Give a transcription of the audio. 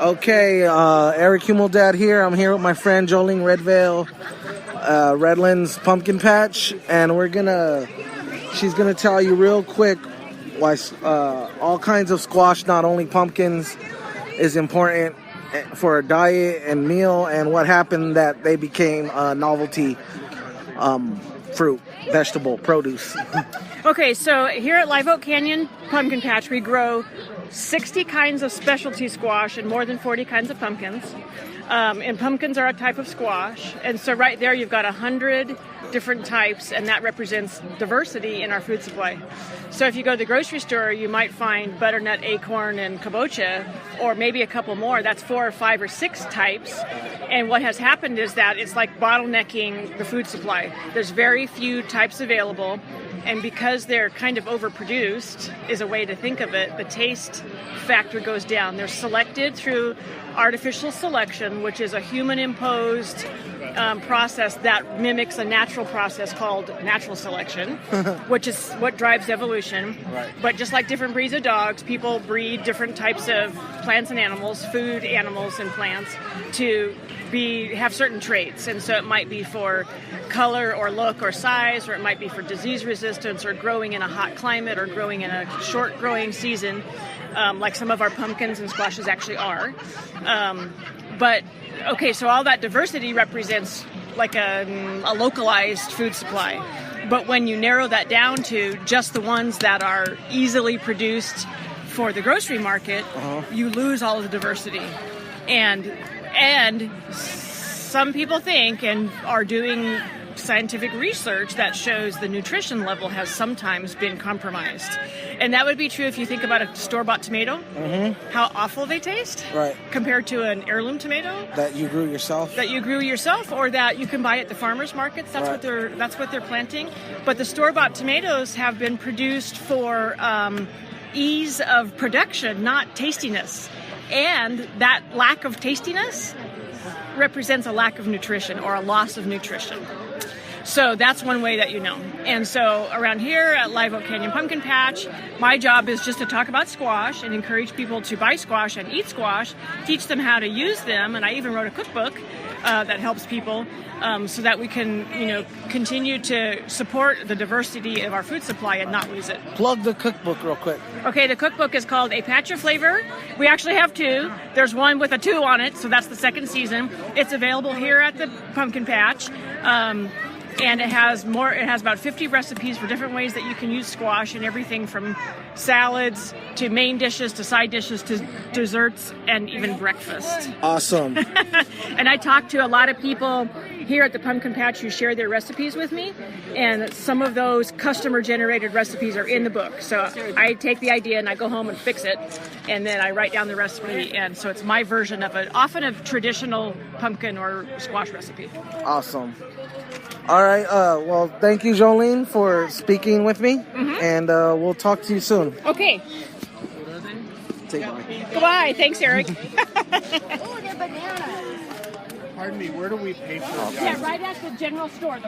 Okay, Eric Humeldad here. I'm here with my friend Jolene Redvale, Redlands Pumpkin Patch, and she's gonna tell you real quick why all kinds of squash, not only pumpkins, is important for a diet and meal, and what happened that they became a novelty fruit, vegetable, produce. Okay, so here at Live Oak Canyon Pumpkin Patch, we grow 60 kinds of specialty squash and more than 40 kinds of pumpkins. And pumpkins are a type of squash. And so right there you've got 100 different types, and that represents diversity in our food supply. So if you go to the grocery store, you might find butternut, acorn, and kabocha, or maybe a couple more. That's 4 or 5 or 6 types. And what has happened is that it's like bottlenecking the food supply. There's very few types available. And because they're kind of overproduced, is a way to think of it, the taste factor goes down. They're selected through artificial selection, which is a human-imposed process that mimics a natural process called natural selection, which is what drives evolution. Right. But just like different breeds of dogs, people breed different types of plants and animals, food animals and plants, to have certain traits. And so it might be for color or look or size, or it might be for disease resistance, or growing in a hot climate, or growing in a short growing season, like some of our pumpkins and squashes actually are. But okay, so all that diversity represents like a localized food supply. But when you narrow that down to just the ones that are easily produced for the grocery market, you lose all of the diversity. And some people think and are doing scientific research that shows the nutrition level has sometimes been compromised. And that would be true if you think about a store-bought tomato, how awful they taste, Right. compared to an heirloom tomato That you grew yourself. or that you can buy at the farmers markets. That's Right. what they're planting. But the store-bought tomatoes have been produced for ease of production, not tastiness. And that lack of tastiness represents a lack of nutrition or a loss of nutrition. So that's one way that you know. And so around here at Live Oak Canyon Pumpkin Patch, my job is just to talk about squash and encourage people to buy squash and eat squash, teach them how to use them. And I even wrote a cookbook that helps people so that we can, continue to support the diversity of our food supply and not lose it. Plug the cookbook real quick. Okay, the cookbook is called A Patch of Flavor. We actually have 2. There's one with a 2 on it, so that's the second season. It's available here at the Pumpkin Patch. And it has about 50 recipes for different ways that you can use squash, and everything from salads to main dishes to side dishes to desserts and even breakfast. Awesome. And I talked to a lot of people here at the Pumpkin Patch who share their recipes with me, and some of those customer-generated recipes are in the book. So I take the idea and I go home and fix it, and then I write down the recipe, and so it's my version of often a traditional pumpkin or squash recipe. Awesome. All right. Well, thank you, Jolene, for speaking with me, and we'll talk to you soon. Okay. Say bye. Goodbye. Thanks, Eric. Oh, they're bananas. Pardon me, where do we pay for? Yeah, right at the general store.